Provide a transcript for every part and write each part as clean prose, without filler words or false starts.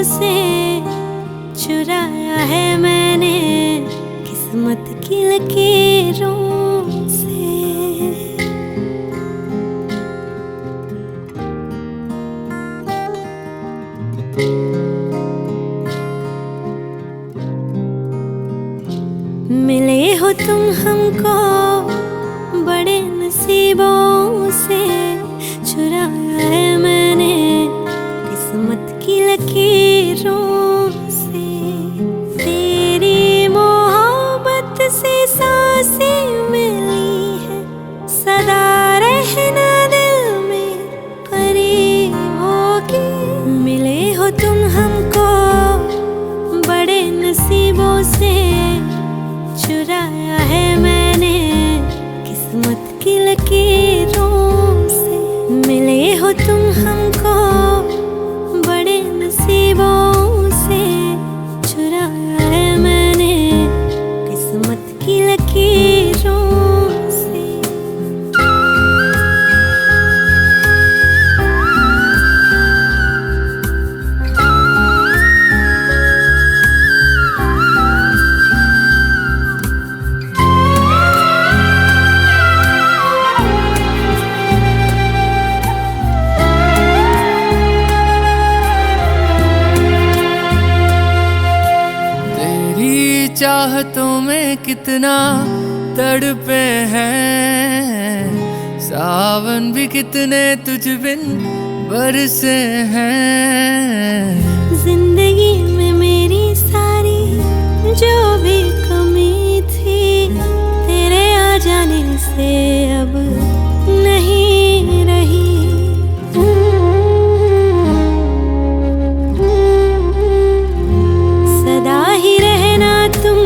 से चुराया है मैंने किस्मत की लकीरों से। मिले हो तुम हमको बड़े नसीबों से, चुराया है मैंने किस्मत की लकीरों से। तेरी मोहब्बत से सांसें मिली है, सदा रहना दिल में करीब होगी। मिले हो तुम हमको बड़े नसीबों से, चुराया है मैंने किस्मत की लकीरों से। मिले हो तुम हमको बड़े नसीबों से, चुराया है मैंने किस्मत की लकीरों से। चाहतों में कितना तड़पे हैं, सावन भी कितने तुझ बिन बरसे हैं। जिंदगी में मेरी सारी जो भी कमी थी, तेरे आ जाने से अब नहीं रही। सदा ही रहना तुम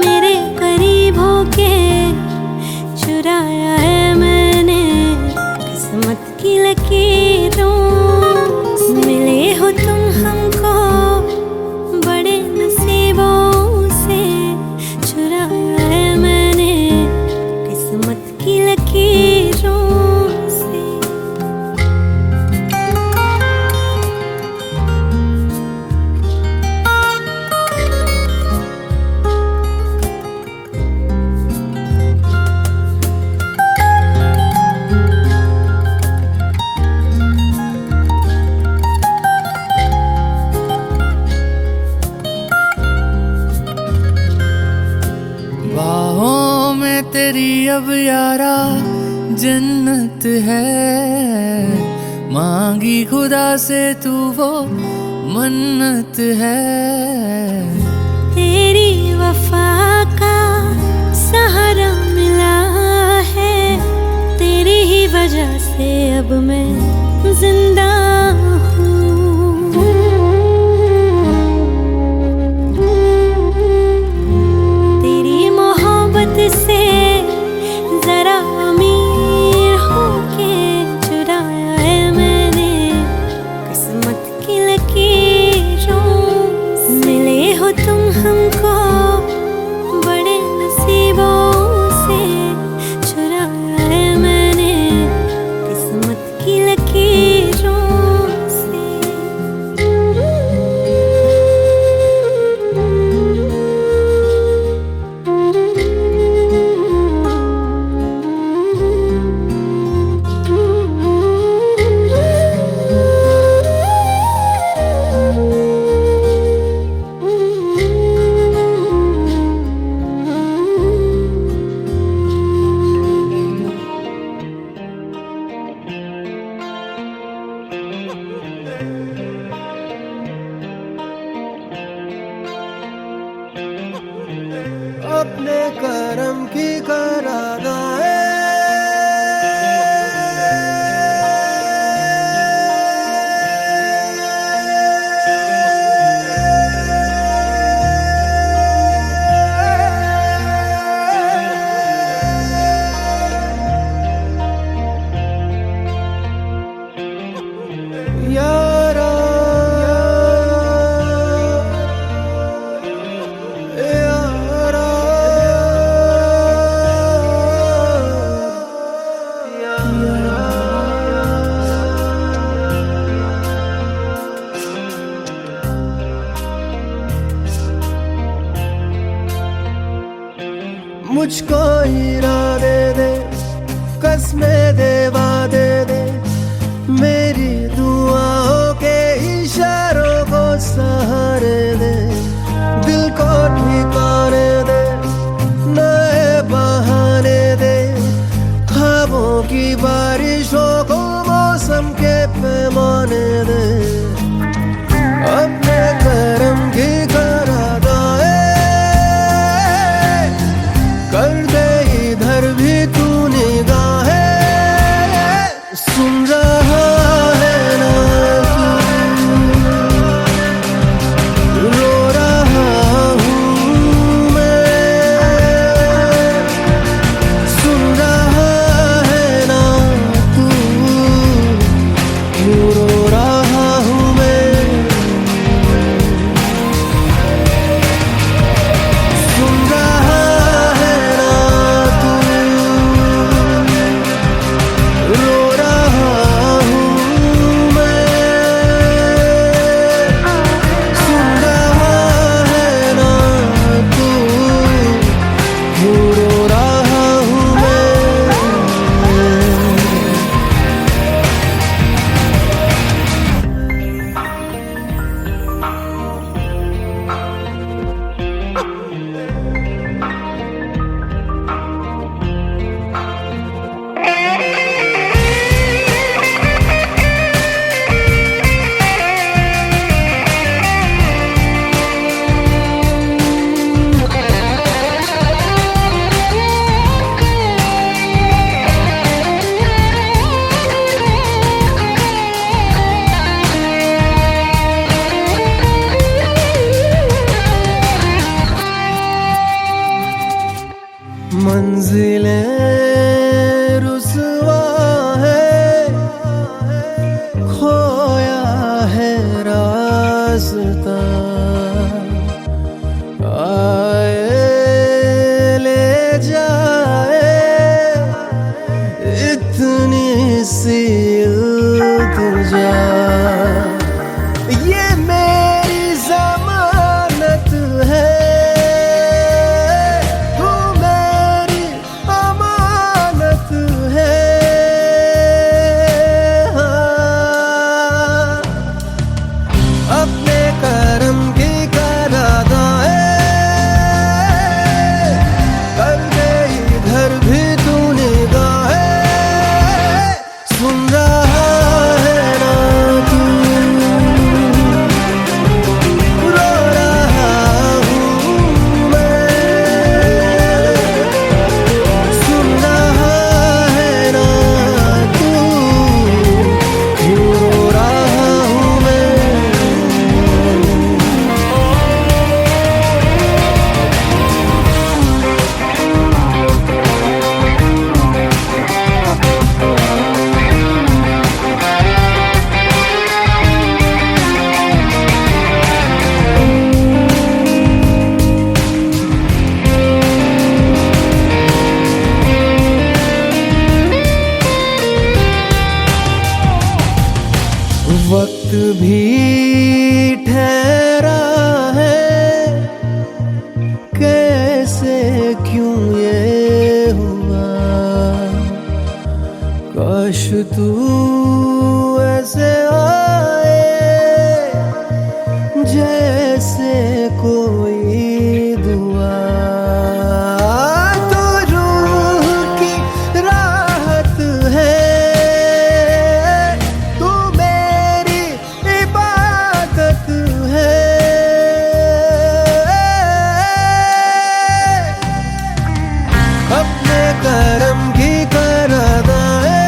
मेरे करीब होके, चुराया है मैंने किस्मत की लकीरों से। मिले हो तुम हमको बड़े नसीबों से, चुराया है मैंने किस्मत की लकीरों से। बाहों में तेरी अब यारा जन्नत है, मांगी खुदा से तू वो मन्नत है। तेरी वफा का सहारा मिला है, तेरी ही वजह से अब मैं जिंदा हूँ। तेरी मोहब्बत से जरा अमीर होके, चुराया है मैंने किस्मत की लकीरों से। मिले हो तुम हमको बड़े नसीबों से, चुराया है मैंने किस्मत की लकीरों से। वादे वादे दे, मेरी दुआओं के इशारों को सहारे दे, दिल को ठिकाने दे, नए बहाने दे, ख्वाबों की बारिशों को मौसम के पैमाने दे, अपने करम की करादाए कर दे इधर भी तू निगाहें। सुन रहा है ना तू, रो रहा हूँ मैं, सुन रहा है ना तू, रो रहा हूँ मैं, सुन रहा है ना तू, रो रहा हूँ मैं, सुन रहा है ना तू, रो रहा हूँ मैं। मंजिलें रुसवा है, खोया है रास्ता, आए ले जाए इतनी सी इल्तिजा, ये मेरी जमानत है, अपने करम की करादाए कर दे इधर भी तू निगाहें। सुन रहा है ना तू, रो रहा हूँ मैं, सुन रहा है ना तू, रो रहा हूँ मैं। वक्त भी ठहरा है, कैसे क्यों ये हुआ, काश तू ऐसे आए जैसे कोई दुआ, तो रूह की राहत है, अपने करम की करादाए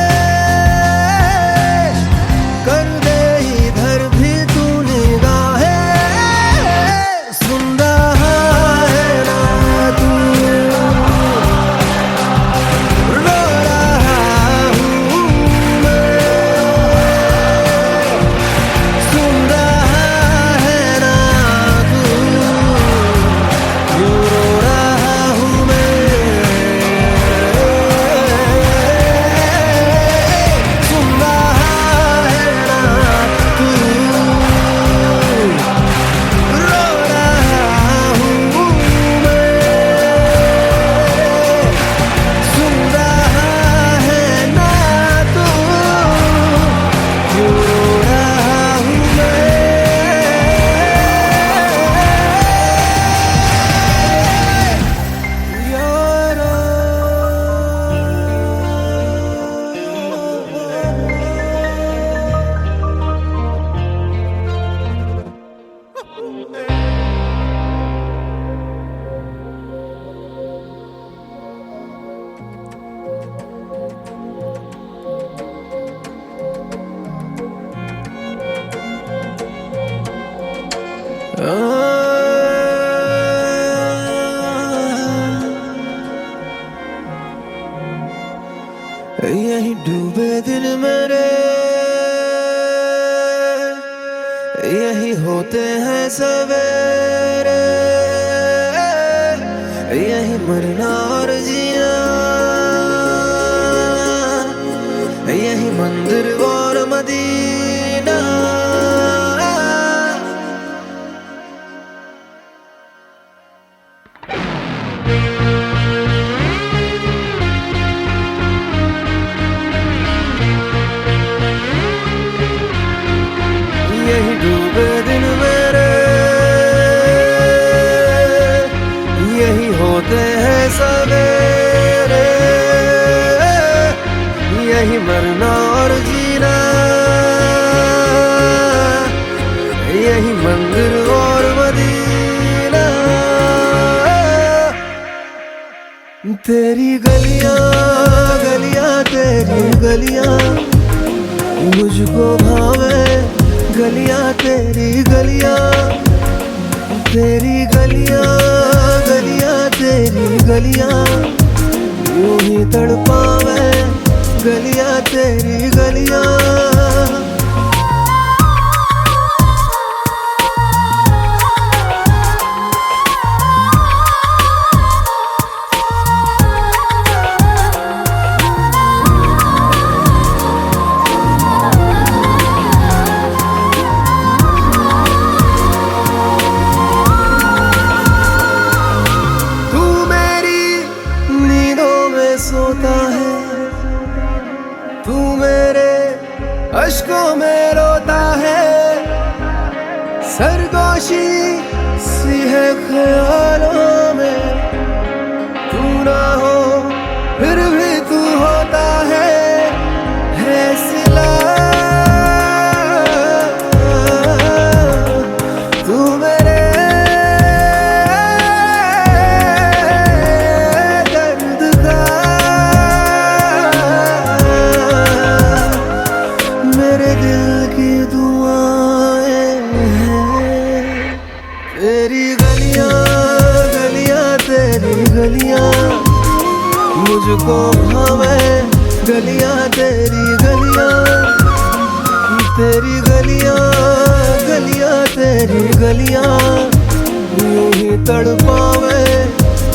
कर दे इधर भी तू निगाहें। सुन रहा है ना यही डूबे दिन मेरे, यही होते हैं सवेरे, यही मरना और जीना, यही मंदिर और मदीना। यही डूबे दिन मेरे, यही होते हैं सवेरे, यही मरना और जीना, यही मंदिर और मदीना। तेरी गलियां गलियां तेरी गलियां मुझको भावे, गलियां तेरी गलियां, तेरी गलियां गलियां तेरी गलियां यूं ही तड़पावे, गलियां तेरी गलियां। सोता है तू मेरे अश्कों में रोता है, सरगोशी सी है ख्यालों में, तू ना हो फिर भी तू होता है सिला। तू मेरे तेरी गलियां गलियां तेरी गलियां मुझको भावे, गलियां तेरी गलियां, तेरी गलियां गलियां तेरी गलियां यूं ही तड़पावे,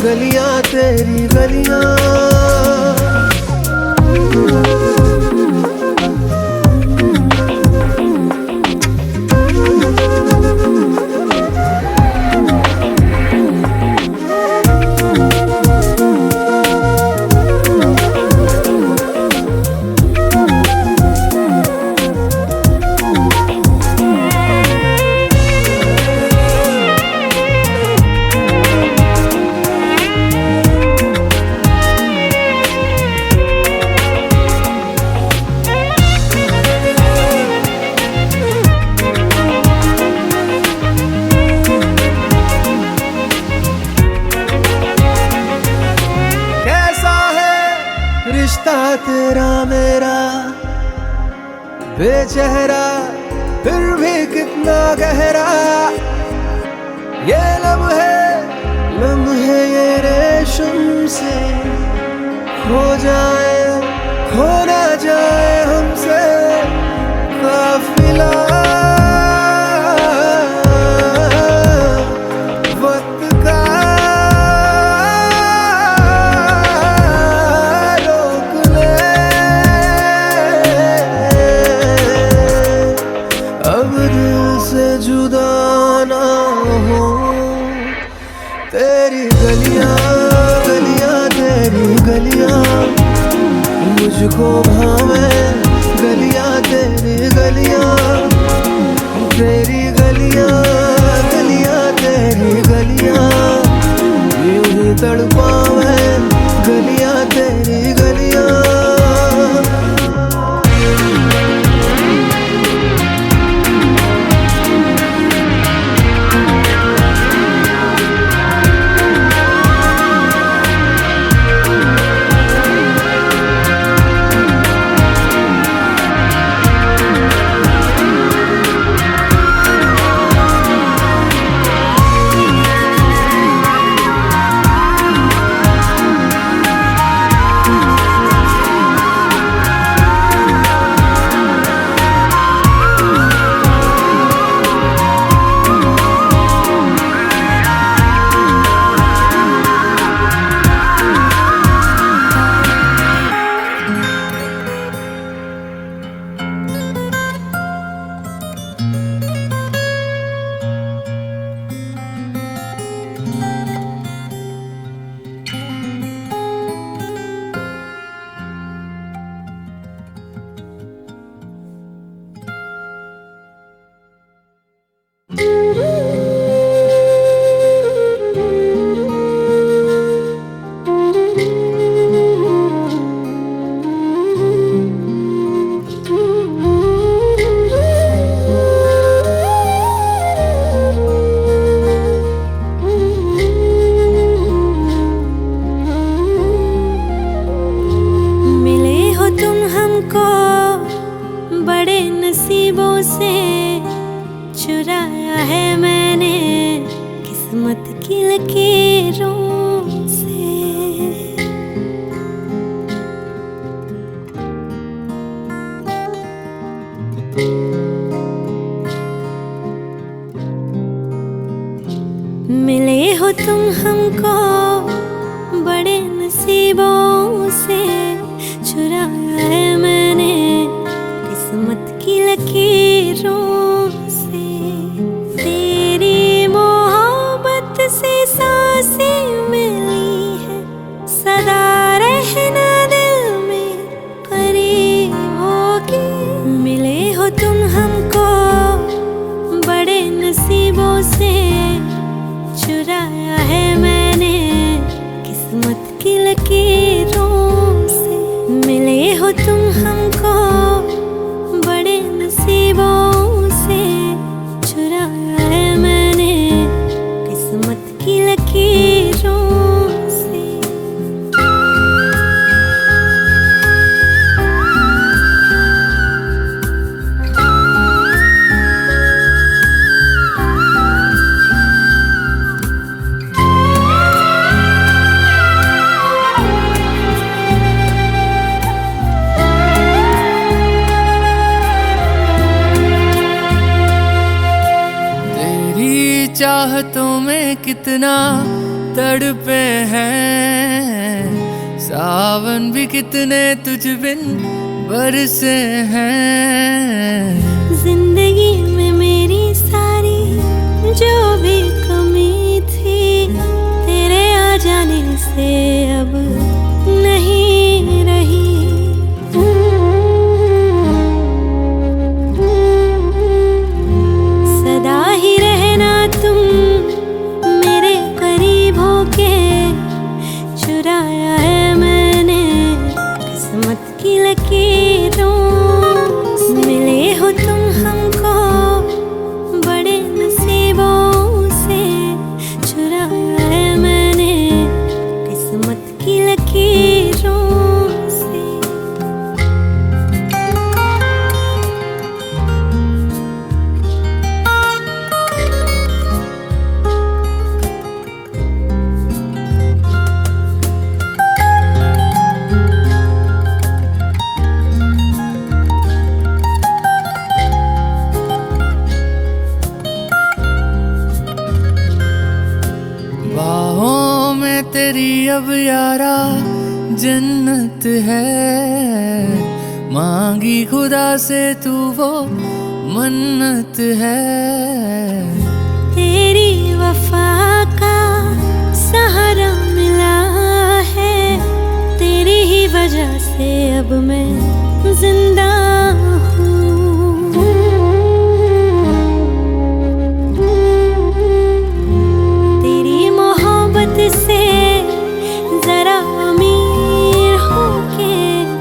गलियां तेरी गलियां। रिश्ता तेरा मेरा बेचेहरा फिर भी कितना गहरा, ये लम्हे ये रेशम से खो जाए, खो ना जाए हमसे काफिला। जुदा ना हो तेरी गलियां गलियां तेरी गलियां मुझको भावे, गलियां तेरी गलियां, तेरी गलियां गलियां तेरी गलियां यूं ही तड़पावे, गलियां तेरी गलियां। लकीरों से। मिले हो तुम हमको बड़े नसीबों से, चुराया है मैंने किस्मत की लकीरों से। तेरी मोहब्बत से सांसें मिली है, सदा रहना दिल में करीब होगी। मिले हो तुम हमको बड़े नसीबों से, चुराया है मैंने किस्मत की लकीरों से। मिले हो तुम हमको बड़े नसीबों से, चुराया है मैंने किस्मत की लकीरों से। चाहतों में कितना तड़पे हैं, सावन भी कितने तुझ बिन बरसे हैं। जिंदगी में मेरी सारी जो भी कमी थी, तेरे आ जाने से अब नहीं रही। सदा ही रहना तुम मेरे करीब होके, चुराया है मैंने किस्मत की लकीरों से। मिले हो तुम हमको बड़े नसीबों से, चुराया है मैंने किस्मत की लकीरों से। बाहों में तेरी अब यारा जन्नत है, मांगी खुदा से तू वो मन्नत है। तेरी वफा का सहारा मिला है, तेरी ही वजह से अब मैं जिंदा हूँ। तेरी मोहब्बत से जरा अमीर होके,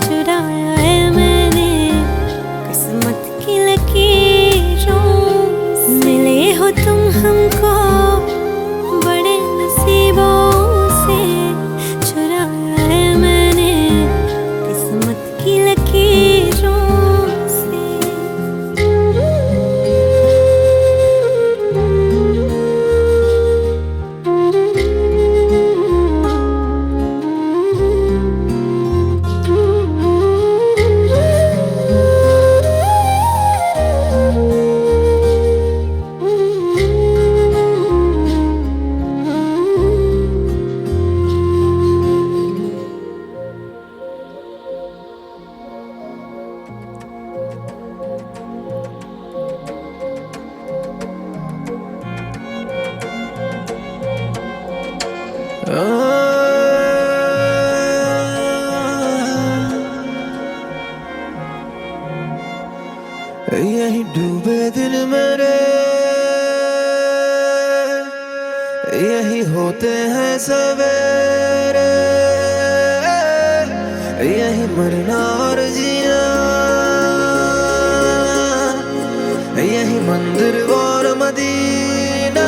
चुराया है मैंने किस्मत की लकीरों से। मिले हो तुम हमको बड़े नसीबों से, चुराया है मैंने किस्मत की लकीरों से। यही डूबे दिन मेरे, यही होते हैं सवेरे, यही मरना और जीना, यही मंदिर और मदीना।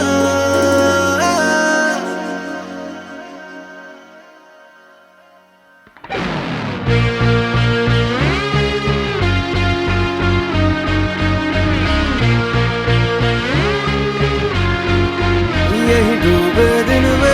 यही डूबे दिन में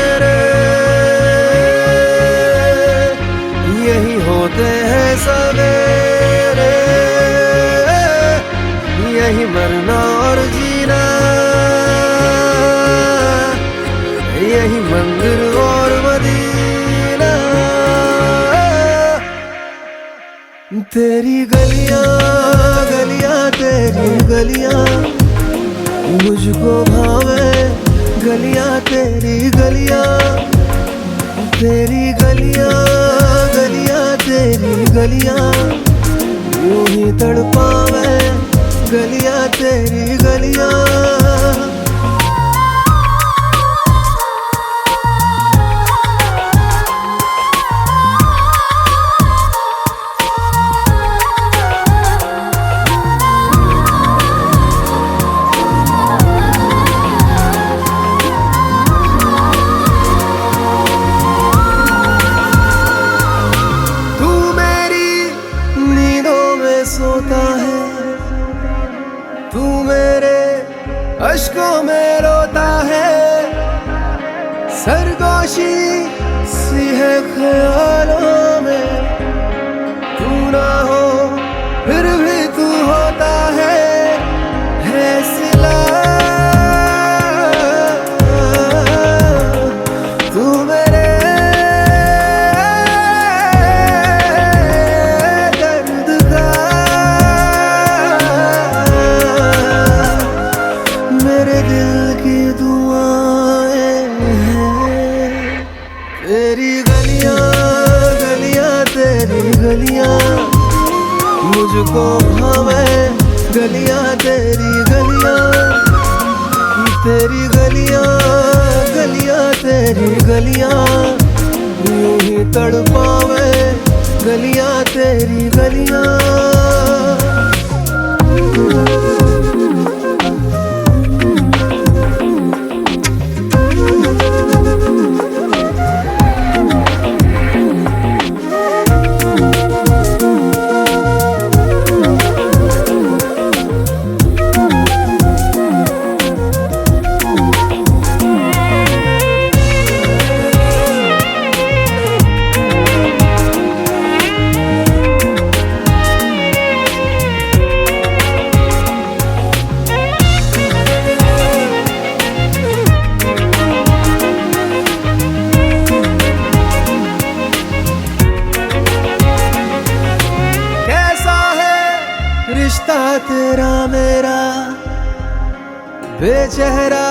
तेरी गलियां गलियां तेरी गलियां मुझको भावे, गलियां तेरी गलियां, तेरी गलियां गलियां तेरी गलियां यूं ही तड़पावे, गलियां तेरी गलियां। सोता है तू मेरे अश्कों में रोता है, सरगोशी सी है ख्यालों में, तू ना हो फिर भी तू होता है सिला। तू मेरे तेरी गलियां गलियां तेरी गलियां मुझको भावे, गलियां तेरी गलियां, तेरी गलियां गलियां तेरी गलियां यूं ही तड़पावे, गलियां तेरी गलियां। रिश्ता तेरा मेरा बेचेहरा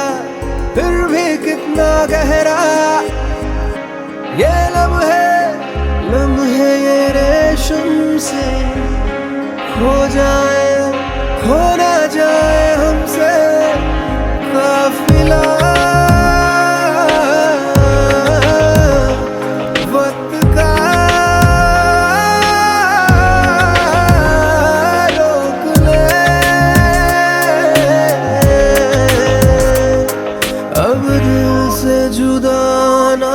फिर भी कितना गहरा, ये लम्हे ये रेशम से खो जाए, खो ना जाए हमसे काफिला। जुदा ना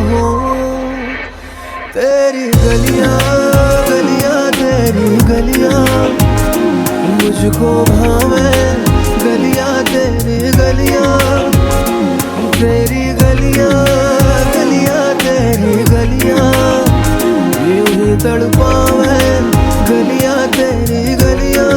हो तेरी गलियां गलियां तेरी गलियां मुझको भावे, गलियां तेरी गलियां, तेरी गलियां गलियां तेरी गलियां यूं ही तड़पावे, गलियां तेरी गलियां।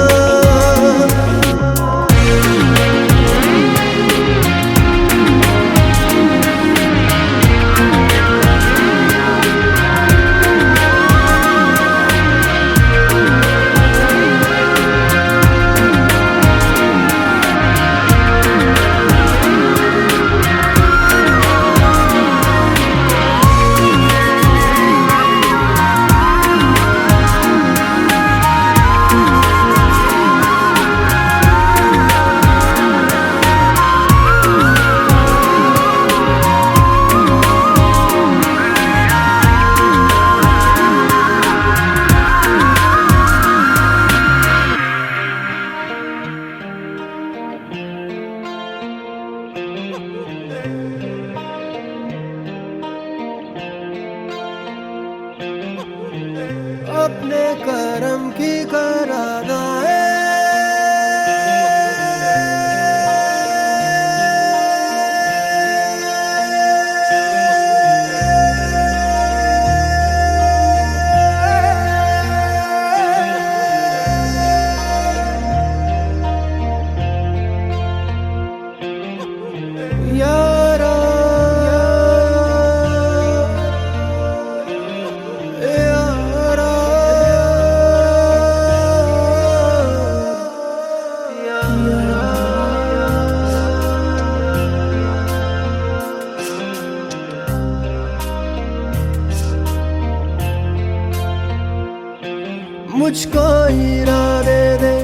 कोई इरादे दे,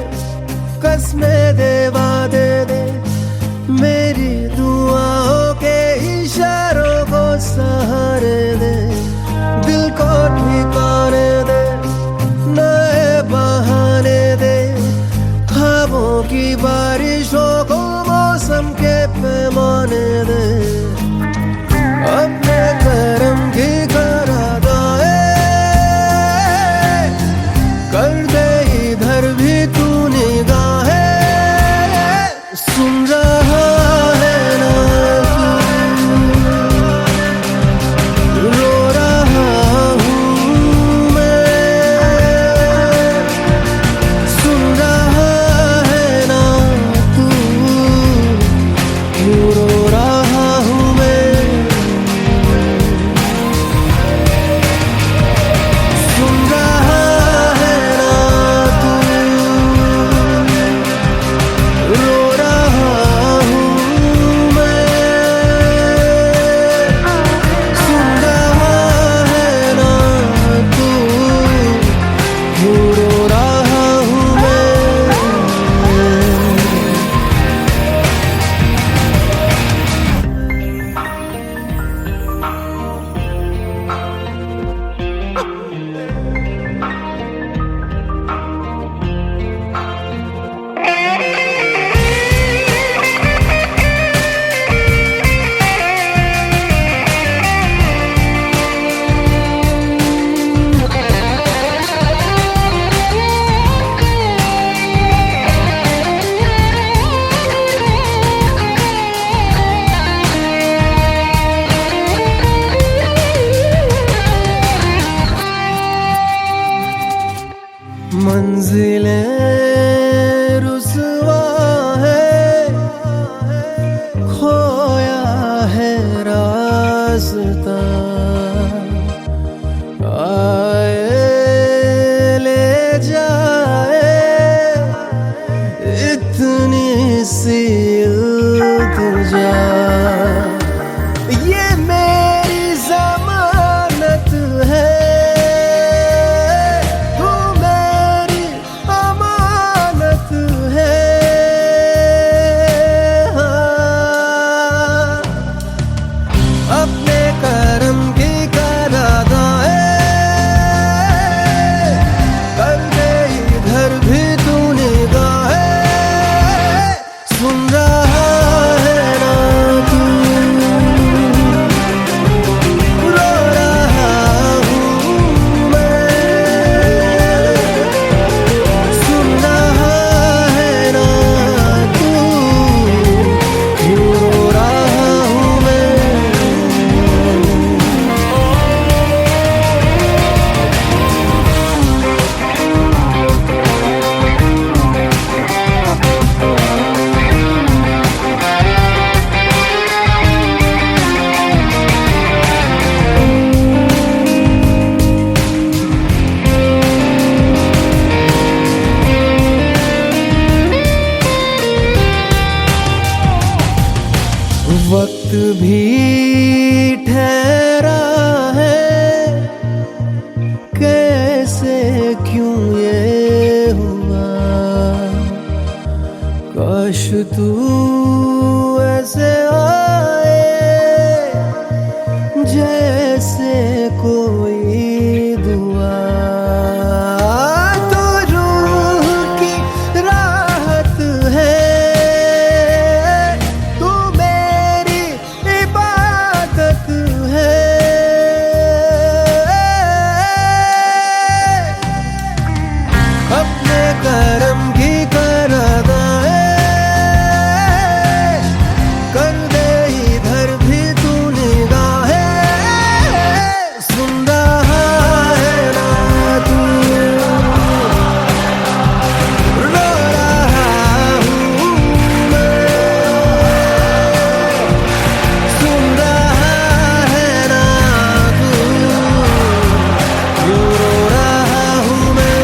कसमें दे, वादे दे, मेरी दुआओं के इशारों को सहारे दे, दिल को ठिकाने दे, नए बहाने दे, ख्वाबों की बारिशों को मौसम के पैमाने दे, अपने करम की करादाए कर दे इधर भी तू निगाहें, सुन रहा है ना तू, रो रहा हूँ मैं, सुन रहा है ना तू, क्यों रो रहा हूँ मैं, सुन रहा है ना तू, रो रहा हूँ मैं, सुन रहा है ना तू, क्यों रो रहा हूँ मैं। मंजिलें रुसवा है, खोया है रास्ता, आए ले जाए इतनी सी इल्तिजा, ये मेरी जमानत है, तू मेरी अमानत है, हाँ। अपने करम की करादाए कर दे इधर भी तू निगाहें, सुन रहा है ना तू, रो रहा हूँ मैं, सुन रहा है ना तू, क्यों रो रहा हूँ मैं। वक्त भी ठहरा है, कैसे क्यों ये हुआ, काश तू ऐसे आए जैसे कोई दुआ, तो रूह की राहत है, तू मेरी इबादत है, अपने करम की करादाए कर दे इधर भी तू निगाहें, सुन रहा है ना तू, रो रहा हूँ मैं, सुन रहा है ना तू, क्यों रो रहा हूँ मैं।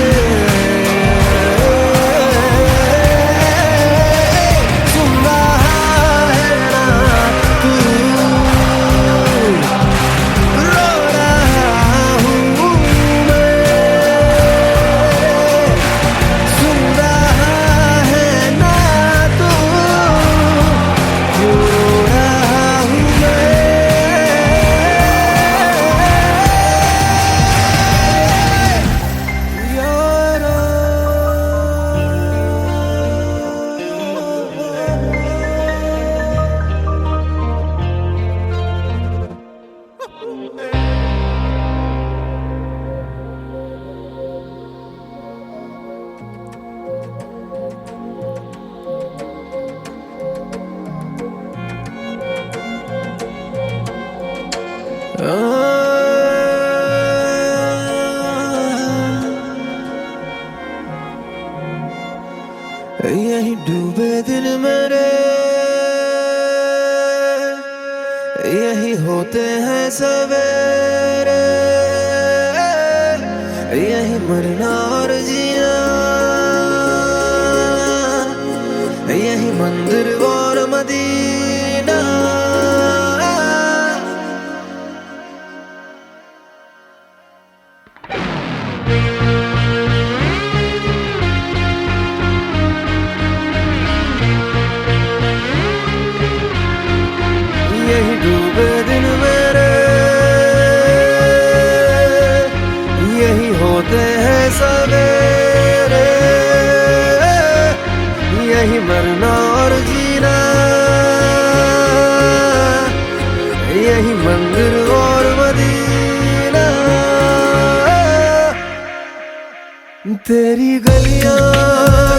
यही डूबे दिन मेरे, यही होते हैं सवेरे, यही मरना और जीना, यही मंदिर और मदीना। यही डूबे दिन मेरे, यही होते हैं सवेरे, यही मरना और जीना, यही मंदिर और मदीना। तेरी गलियां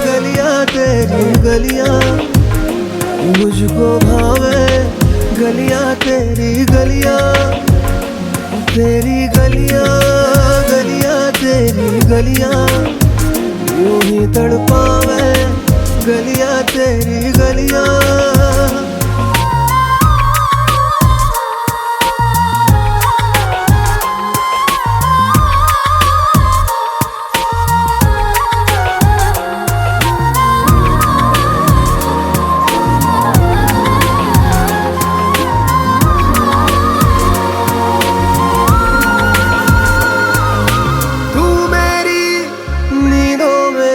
गलियां तेरी गलियां मुझको भावे, गलियां तेरी गलियां, तेरी गलियां गलियां तेरी गलियां यूं ही तड़पावे, गलियां तेरी गलियां।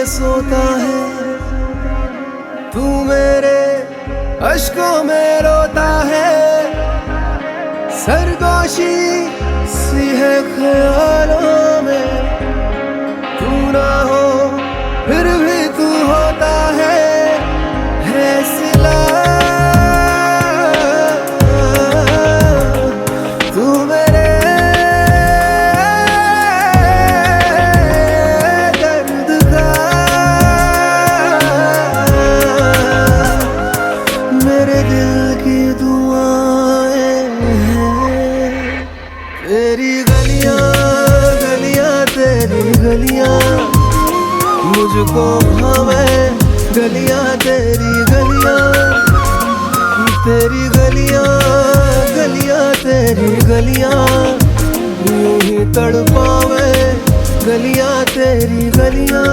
सोता है तू, मेरे अश्कों में रोता है, सरगोशी सी है ख्यालों में, तू ना हो फिर भी तू होता है सिला। तू मेरे तेरी गलियां गलियां तेरी गलियां मुझको भावे, गलियां तेरी गलियां, तेरी गलियां गलियां तेरी गलियां यूं ही तड़पावे, गलियां तेरी गलियां।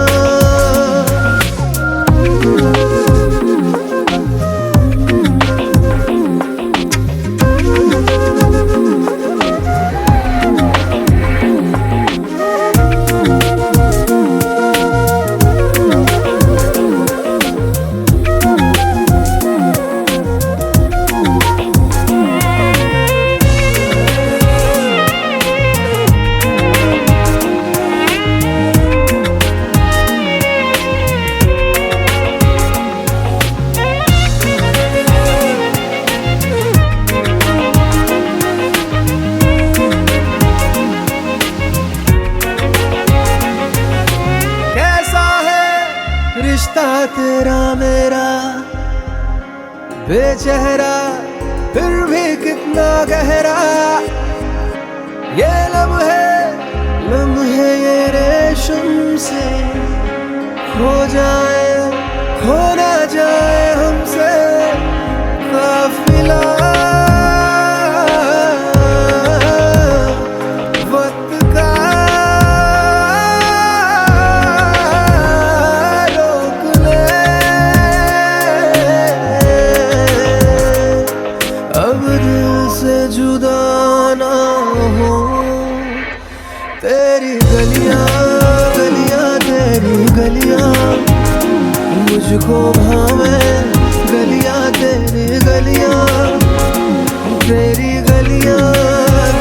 रिश्ता तेरा मेरा बेचेहरा फिर भी कितना गहरा, ये लम्हे ये रेशम से खो जाए, खो ना जाए हमसे काफिला। जुदा ना हो तेरी गलियां गलियां तेरी गलियां मुझको भावे, गलियां तेरी गलियां, तेरी गलियां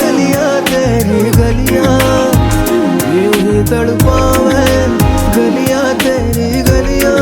गलियां तेरी गलियां यूं ही तड़पावे, गलियां तेरी गलियां।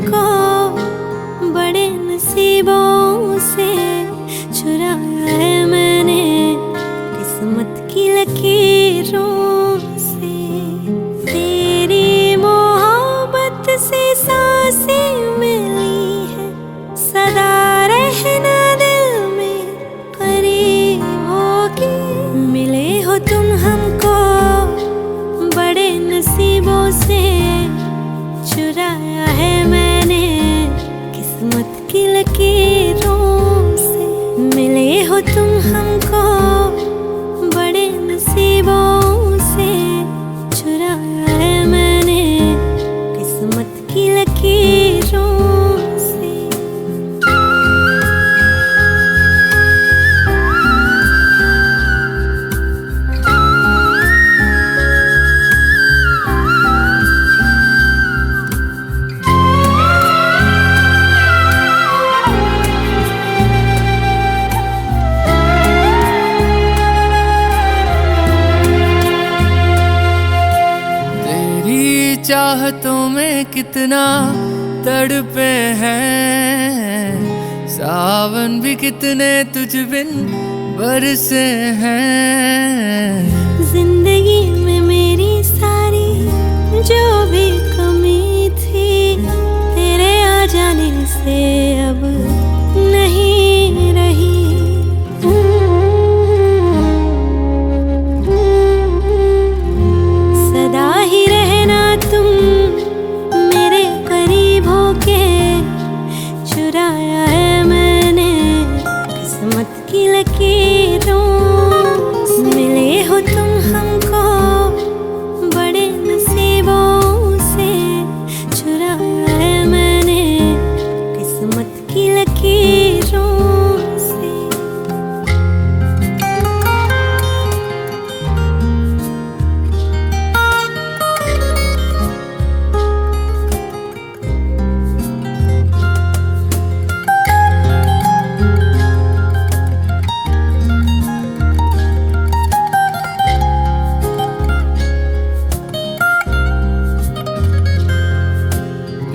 हमको बड़े नसीबों से चुराया है मैंने किस्मत की लकीरों से। तेरी मोहब्बत से सांसें मिली है, सदा रहना दिल में करीब होके। मिले हो तुम हमको बड़े नसीबों से चुराया है मैंने किस्मत की लकीरों से। मिले हो तुम हमको बड़े नसीबों से चुराया है मैंने किस्मत की लकीरों से। चाहतों में कितना तड़पे हैं, सावन भी कितने तुझ बिन बरसे हैं। जिंदगी में मेरी सारी जो भी कमी थी, तेरे आ जाने से अब नहीं रही। सदा ही रहना तुम मेरे करीब होके, चुराया है मैंने किस्मत की लकीरों से। मिले हो तुम हमको बड़े नसीबों से चुराया है मैंने किस्मत की लकीरों से।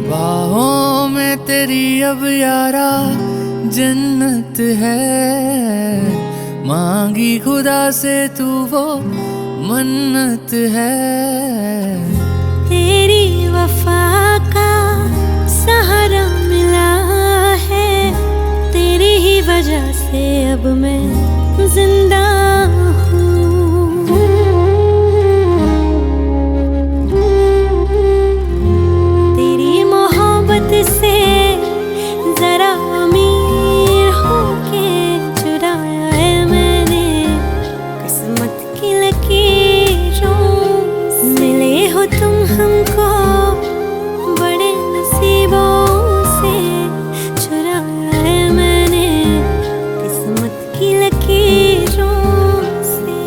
बाहों में तेरी अब यारा जन्नत है, मांगी खुदा से तू वो मन्नत है। तेरी वफा का सहारा मिला है, तेरी ही वजह से अब मैं जिंदा हूँ। तेरी मोहब्बत से जरा अमीर होके चुराया है मैंने किस्मत की लकीरों से। मिले हो तुम हमको बड़े नसीबों से चुराया है मैंने किस्मत की लकीरों से।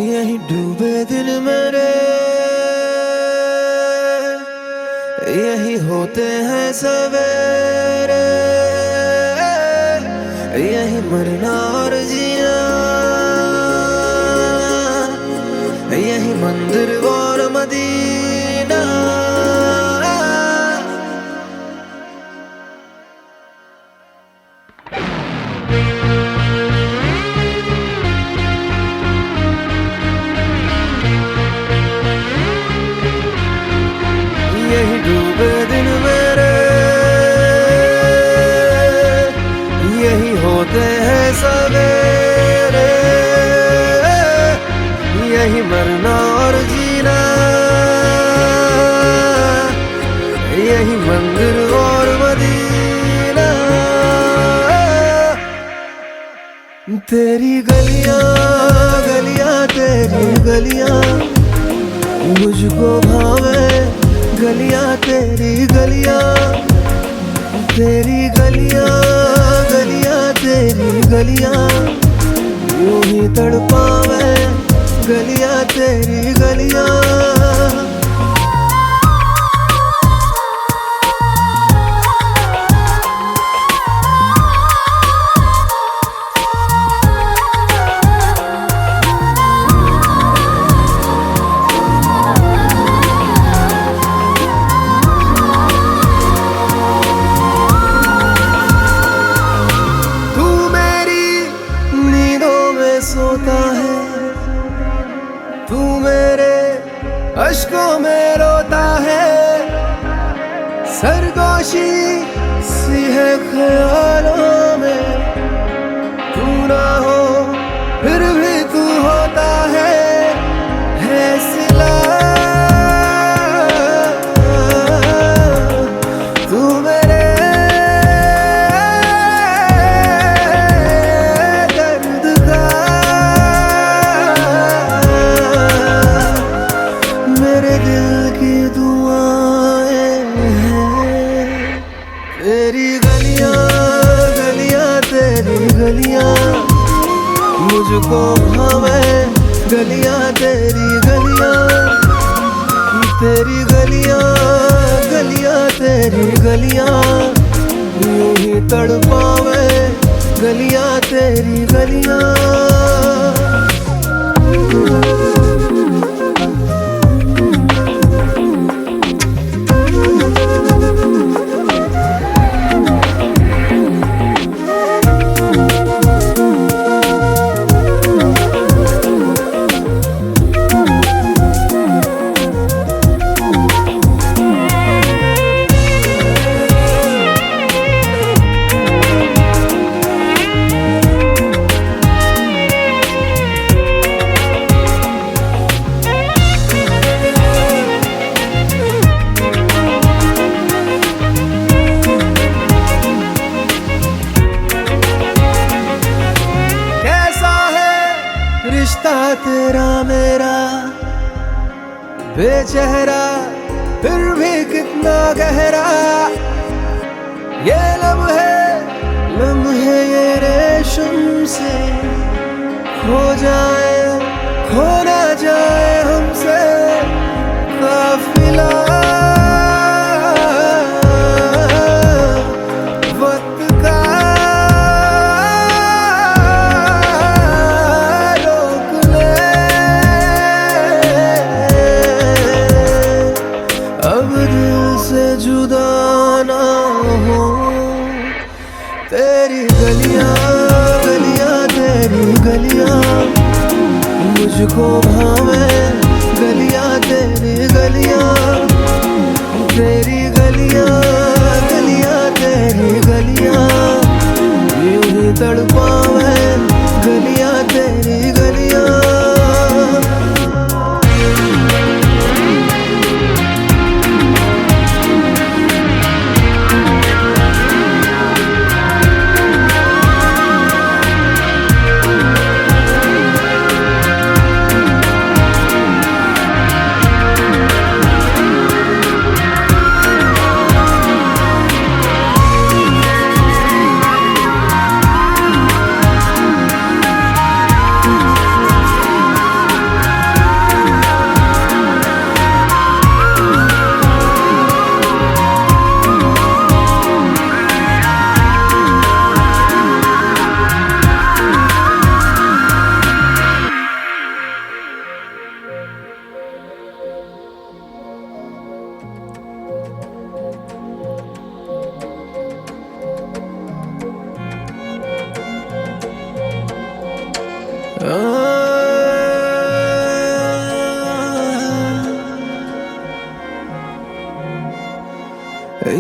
यही डूबे दिन मेरे, यही होते हैं सवेरे, यही मरना और जीना, यही मंदिर और मदीना। यही डूबे दिन मेरे, यही होते हैं सवेरे, यही मंदिर और मदीना। तेरी गलियां गलियां तेरी गलियां मुझको भावे, गलियां तेरी गलियां, तेरी गलियां गलियां तेरी गलियां यूं ही तड़पावे, गलियां तेरी गलियां। सोता है तू मेरे अश्कों में रोता है, सरगोशी सी है ख्यालों में, तू ना हो फिर भी तू होता है सिला। तू मेरे तेरी गलियां गलियां तेरी गलियां मुझको भावे, गलियां तेरी गलियां, तेरी गलियां गलियां तेरी गलियां यूं ही तड़पावे, गलियां तेरी गलियां। रिश्ता तेरा मेरा बेचेहरा फिर भी कितना गहरा, ये लम्हे ये रेशम से खो जाए, खो ना जाए हमसे काफिला। जुदा ना हो तेरी गलियां गलियां तेरी गलियां मुझको भावे, गलियां तेरी गलियां, तेरी गलियां गलियां तेरी गलियां यूं ही तड़पावे, गलियां तेरी गलियां।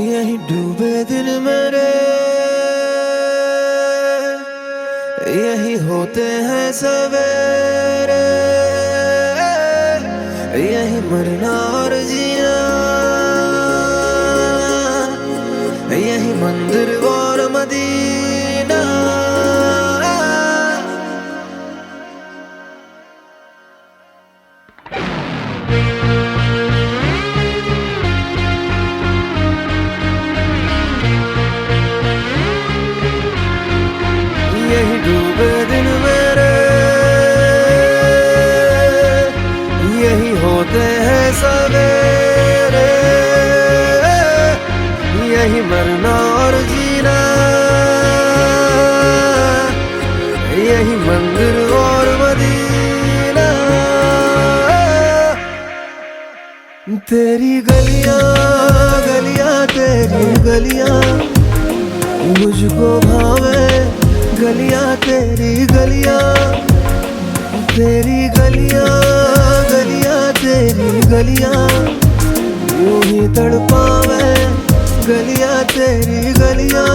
यही डूबे दिन मेरे यही होते हैं सवेरे, यही मरना और जीना मरना और जीना, यही मंदिर और मदीना। तेरी गलियां गलियां तेरी गलियां मुझको भावे, गलियां तेरी गलियां, तेरी गलियां गलियां तेरी गलियां यूं ही तड़पावे, गलियां तेरी गलियां।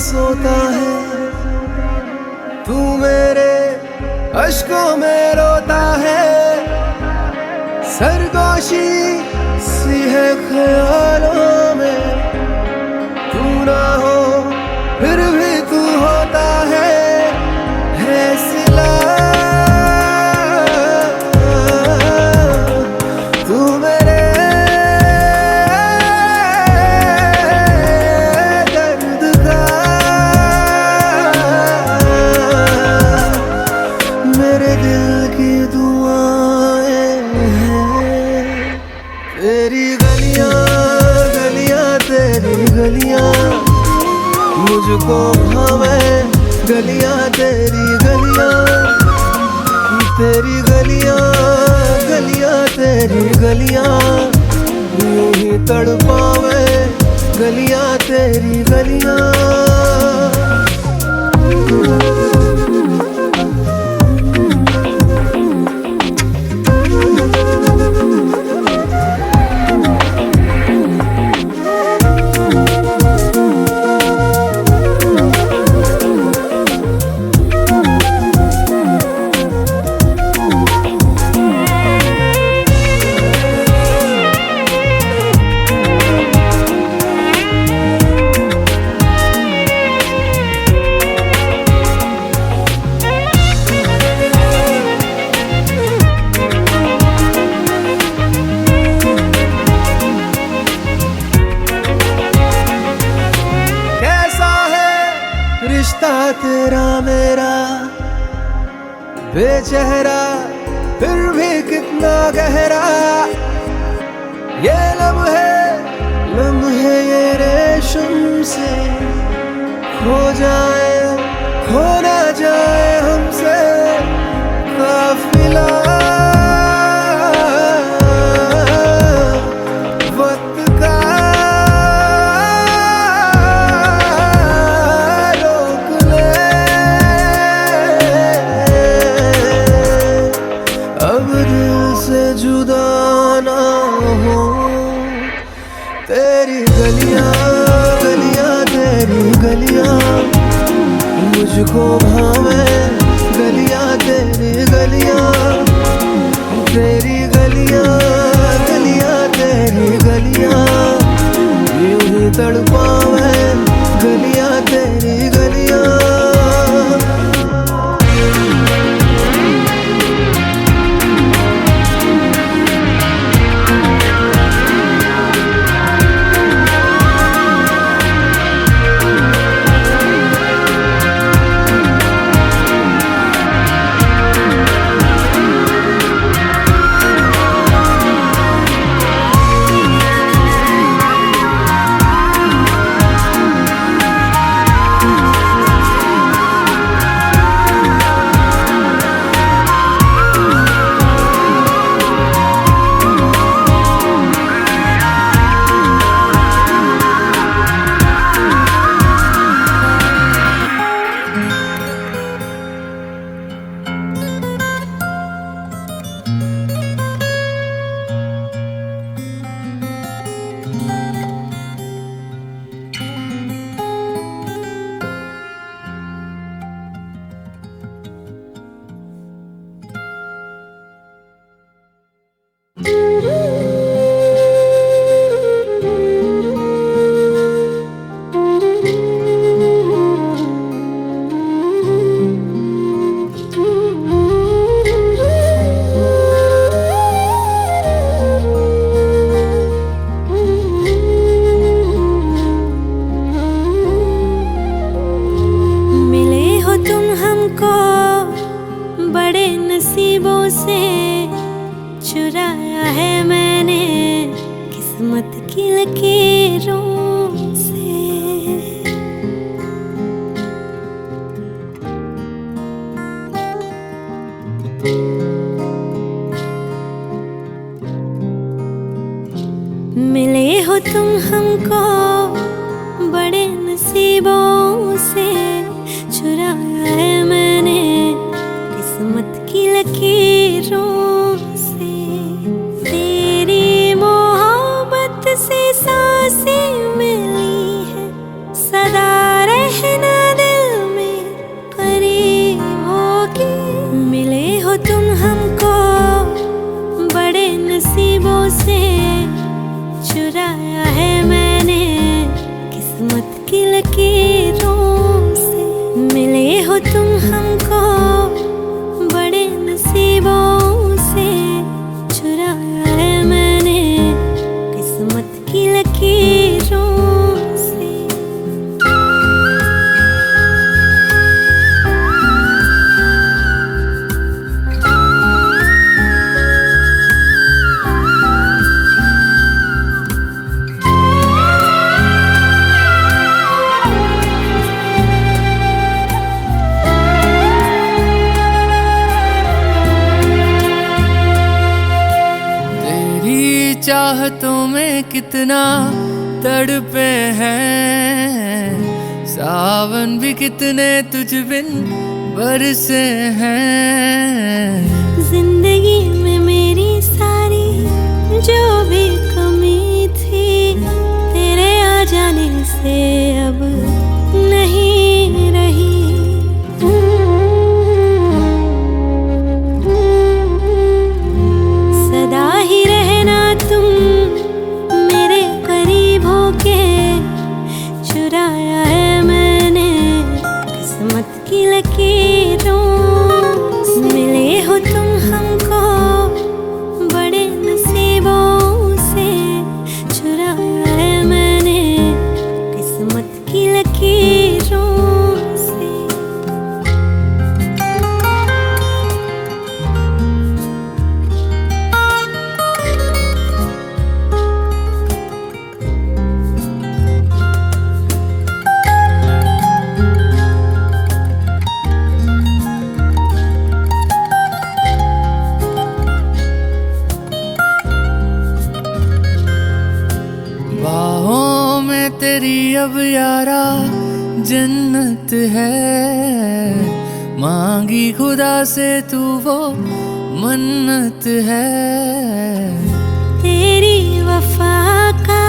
सोता है तू मेरे अश्कों में रोता है, सरगोशी सी है ख्यालों में, तू ना हो फिर भी तू होता है सिला। तू मेरे तेरी गलियां गलियां तेरी गलियां मुझको भावे, गलियां तेरी गलियां, तेरी गलियां गलियां तेरी गलियां यूं ही तड़पावे, गलियां तेरी गलियां। रिश्ता तेरा मेरा बेचेहरा फिर भी कितना गहरा, ये लम्हे ये रेशम से खो जाए, खो ना जाए हमसे काफिला। जुदा ना हो तेरी गलियां गलियां तेरी गलियां मुझको भावे, गलियां तेरी गलियां, तेरी गलियां गलियां तेरी गलियां यूं ही तड़पावे, गलियां तेरी गलियां। किस्मत की लकीरों से। मिले हो तुम हमको बड़े नसीबों से, चुराया है मैंने किस्मत की लकीरों से। तेरी मोहब्बत से सांसें मिली है, सदा रहना दिल में करीब होगी। मिले हो तुम हमको बड़े नसीबों से, चुराया है मैंने किस्मत की लकीरों से। मिले हो तुम हमको बड़े नसीबों से, चुराया है मैंने किस्मत की लकीरों से। चाहतों में कितना तड़पे हैं, सावन भी कितने तुझ बिन बरसे हैं। जिंदगी में मेरी सारी जो भी कमी थी, तेरे आ जाने से अब नहीं रही। सदा ही रहना तुम मेरे करीब होके, चुराया है मैंने किस्मत की लकीरों से। मिले हो तुम हमको बड़े नसीबों से, चुराया है मैंने किस्मत की लकीरों से। बाहों में तेरी अब यारा जन्नत है, मांगी खुदा से तू वो मन्नत है। तेरी वफा का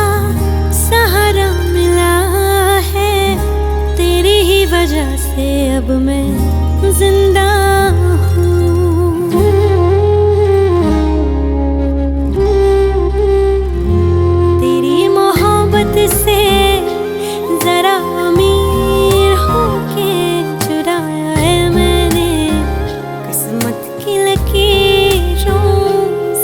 सहारा मिला है, तेरी ही वजह से अब मैं जिंदा